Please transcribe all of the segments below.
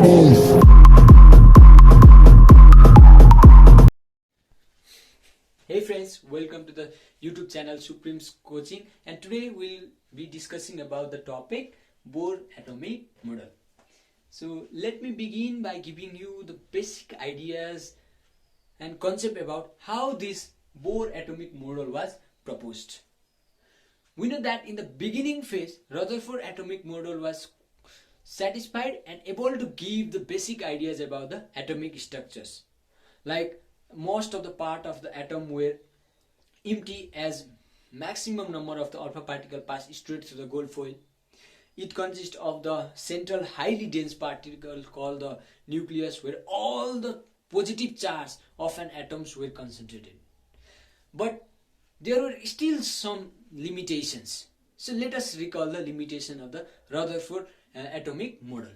Hey friends, welcome to the YouTube channel Supreme's Coaching, and today we'll be discussing about the topic Bohr atomic model. So let me begin by giving you the basic ideas and concept about how this Bohr atomic model was proposed. We know that in the beginning phase, Rutherford atomic model was satisfied and able to give the basic ideas about the atomic structures. Like most of the part of the atom were empty as maximum number of the alpha particle pass straight through the gold foil. It consists of the central highly dense particle called the nucleus, where all the positive charge of an atoms were concentrated. But there were still some limitations. So let us recall the limitation of the Rutherford atomic model.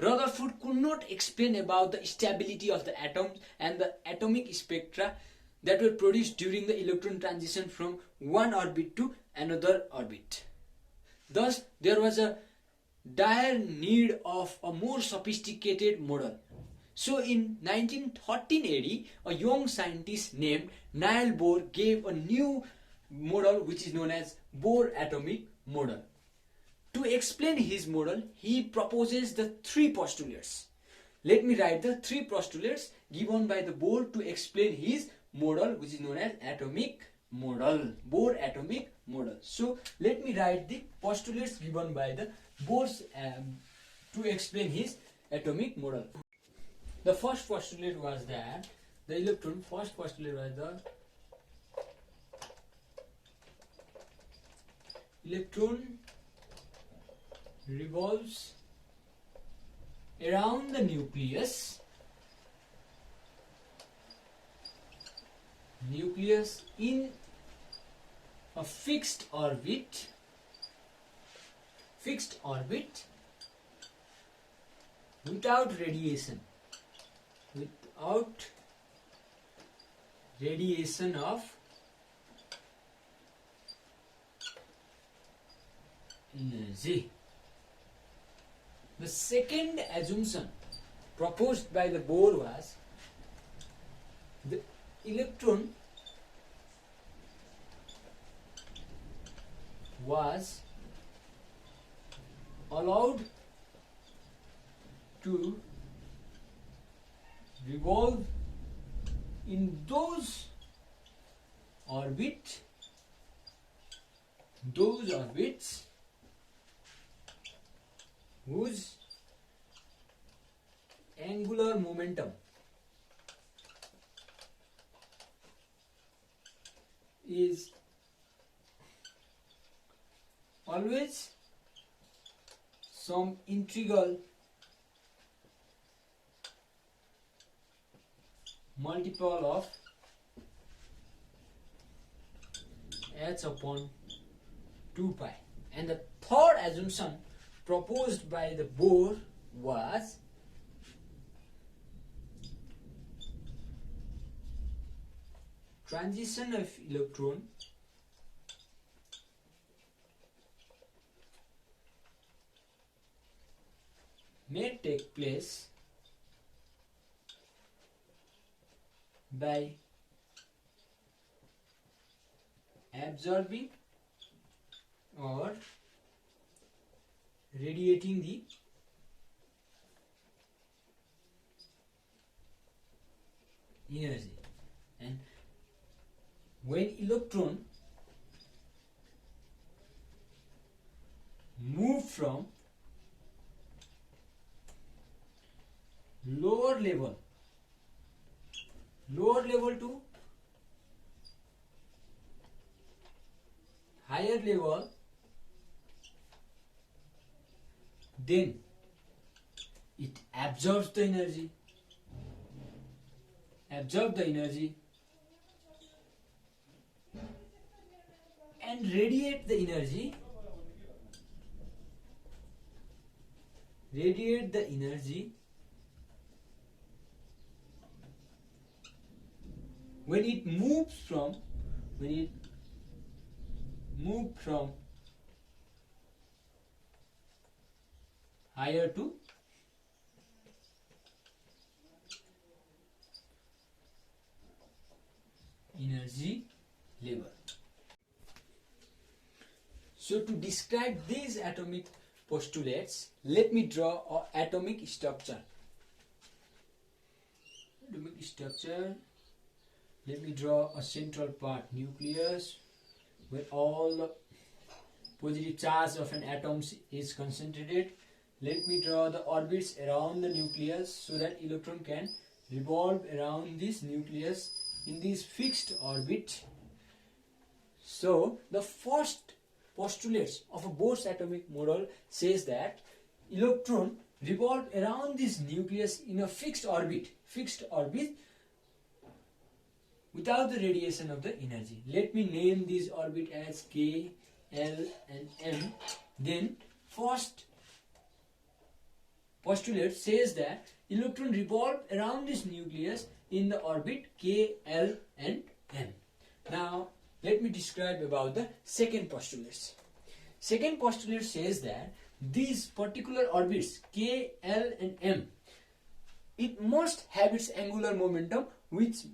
Rutherford could not explain about the stability of the atoms and the atomic spectra that were produced during the electron transition from one orbit to another orbit. Thus, there was a dire need of a more sophisticated model. So in 1380, a young scientist named Neil Bohr gave a new model which is known as Bohr atomic model. To explain his model, he proposes the three postulates. Let me write the three postulates given by the Bohr to explain his model, which is known as atomic model, Bohr atomic model. So let me write the postulates given by the Bohr to explain his atomic model. The first postulate was that the electron, electron revolves around the nucleus in a fixed orbit without radiation of energy. The second assumption proposed by the Bohr was the electron was allowed to revolve in those orbits whose angular momentum is always some integral multiple of h upon 2 pi. And the third assumption proposed by the Bohr was transition of electron may take place by absorbing or radiating the energy. And when electron move from lower level to higher level, then it absorbs the energy and radiate the energy when it moves from higher to level. So to describe these atomic postulates, let me draw an atomic structure. Let me draw a central part, nucleus, where all the positive charge of an atom is concentrated. Let me draw the orbits around the nucleus so that electron can revolve around this nucleus in this fixed orbit. So the first postulates of a Bohr's atomic model says that electron revolve around this nucleus in a fixed orbit without the radiation of the energy. Let me name this orbit as K, L and M. Then first postulate says that electron revolve around this nucleus in the orbit K, L and M. Now let me describe about the second postulate. Second postulate says that these particular orbits K, L and M, it must have its angular momentum which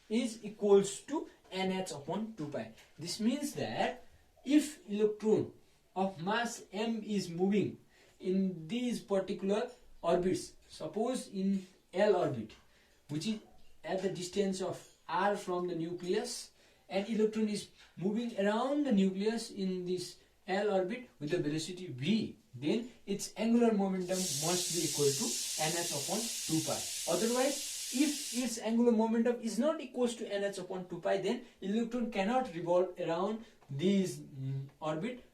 is equals to nh upon 2 pi. This means that if electron of mass m is moving in these particular orbits, suppose in L orbit, which is at the distance of r from the nucleus, and electron is moving around the nucleus in this L orbit with the velocity v, then its angular momentum must be equal to nh upon 2 pi. Otherwise, if its angular momentum is not equals to nh upon 2 pi, then electron cannot revolve around this orbit,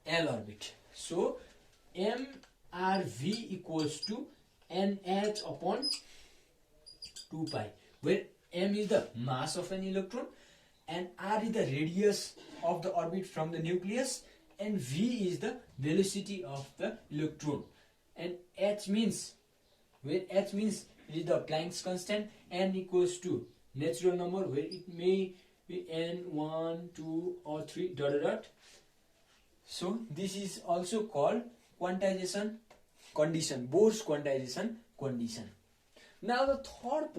L orbit. So mrv equals to nh upon 2 pi, where m is the mass of an electron and r is the radius of the orbit from the nucleus, and v is the velocity of the electron, and h means, where h means it is the Planck's constant, n equals to natural number, where it may be n, 1, 2 or 3 dot dot dot. So this is also called quantization condition, Bohr's quantization condition. Now the third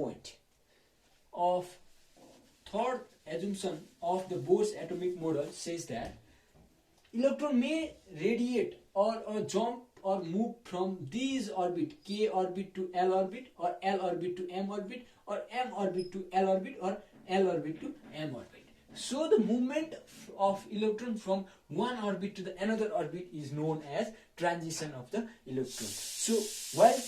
assumption of the Bohr's atomic model says that electron may radiate or jump or move from these orbit, K orbit to L orbit, or L orbit to M orbit, or M orbit to L orbit, or L orbit to M orbit. So the movement of electron from one orbit to the another orbit is known as transition of the electron. So while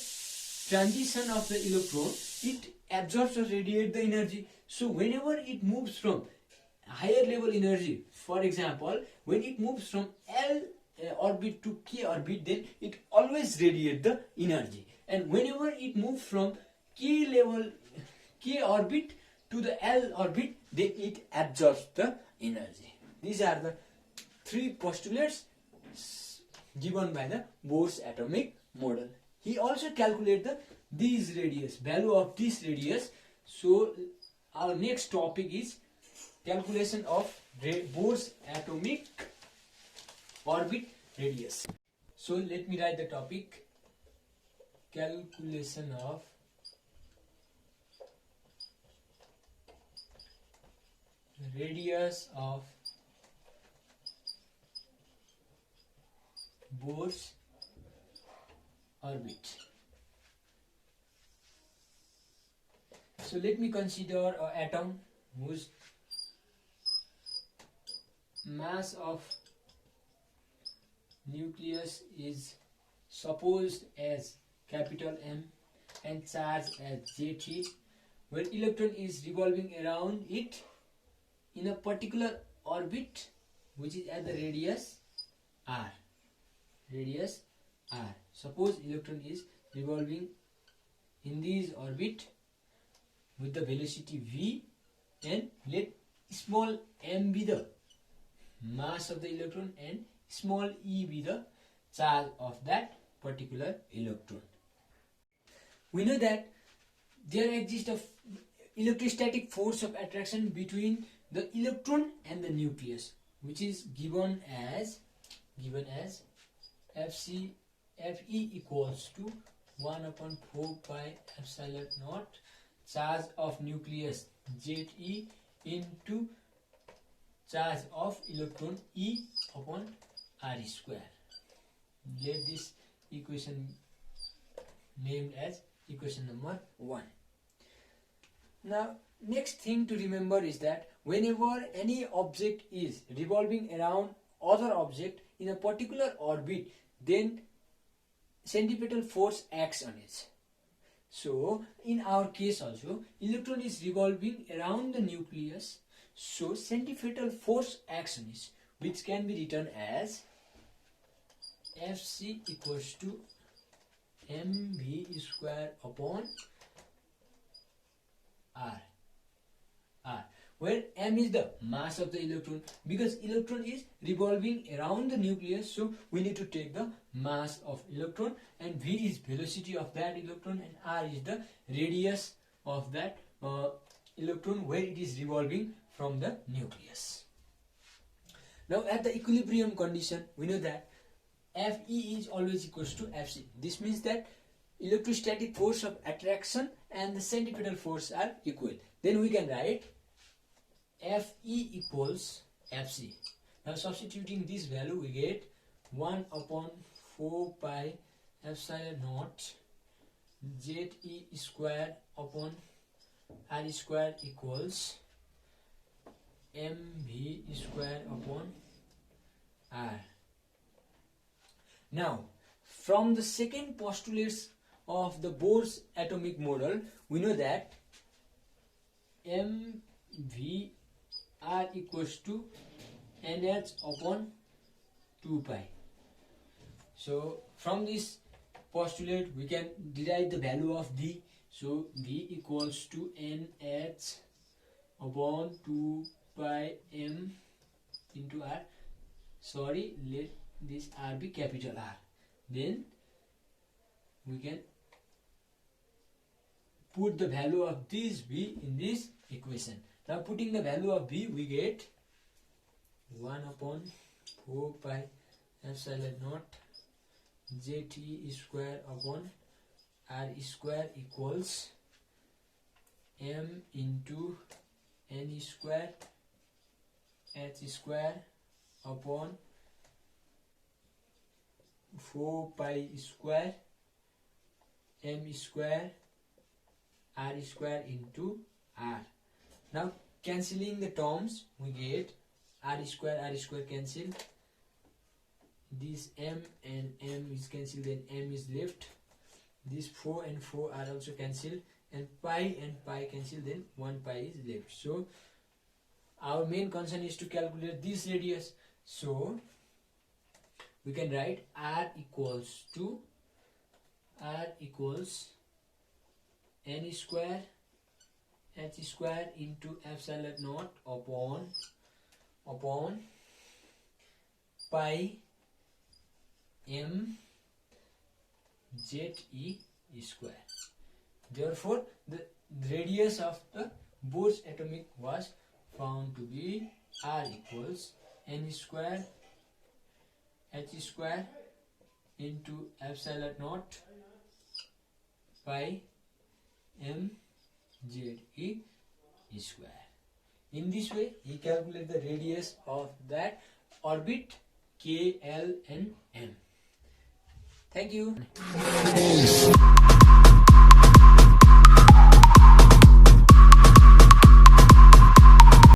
transition of the electron, it absorbs or radiates the energy. So whenever it moves from higher level energy, for example, when it moves from L orbit to K orbit, then it always radiates the energy, and whenever it moves from K orbit to the L orbit, then it absorbs the energy. These are the three postulates given by the Bohr's atomic model. He also calculated these radius, value of this radius. So our next topic is calculation of Bohr's atomic orbit radius. So let me write the topic: calculation of radius of Bohr's orbit. So let me consider an atom whose mass of nucleus is supposed as capital M and charge as JT, where electron is revolving around it in a particular orbit which is at the radius r. Suppose electron is revolving in this orbit with the velocity v, and let small m be the mass of the electron and small e be the charge of that particular electron. We know that there exists an electrostatic force of attraction between the electron and the nucleus, which is given as Fe equals to 1 upon 4 pi epsilon naught charge of nucleus Je into charge of electron E upon R square. Let this equation named as equation number 1. Now next thing to remember is that whenever any object is revolving around other object in a particular orbit, then centripetal force acts on it. So in our case also, electron is revolving around the nucleus, so centripetal force acts on it, which can be written as Fc equals to mv square upon r, where m is the mass of the electron. Because electron is revolving around the nucleus, so we need to take the mass of electron, and v is velocity of that electron, and r is the radius of that electron where it is revolving from the nucleus. Now at the equilibrium condition, we know that Fe is always equals to Fc. This means that electrostatic force of attraction and the centripetal force are equal. Then we can write Fe equals Fc. Now substituting this value, we get 1 upon 4 pi epsilon naught Je square upon R square equals mv square upon r. Now from the second postulates of the Bohr's atomic model, we know that mv r equals to nh upon 2 pi. So from this postulate we can derive the value of v. So v equals to nh upon 2 pi m into r. Sorry, let this r be capital R. Then we can put the value of this v in this equation. Now putting the value of v, we get 1 upon 4 pi epsilon naught Je square upon r square equals m into n square h square upon 4 pi square m square r square into r. Now cancelling the terms, we get r square cancel. This m and m is cancelled, then m is left. This 4 and 4 are also cancelled, and pi cancel, then 1 pi is left. So our main concern is to calculate this radius. So we can write r equals n square h square into epsilon naught upon pi m Je square. Therefore the radius of the Bohr's atomic was found to be r equals n square h square into epsilon naught pi m Je square. In this way he calculated the radius of that orbit K, L and M. Thank you.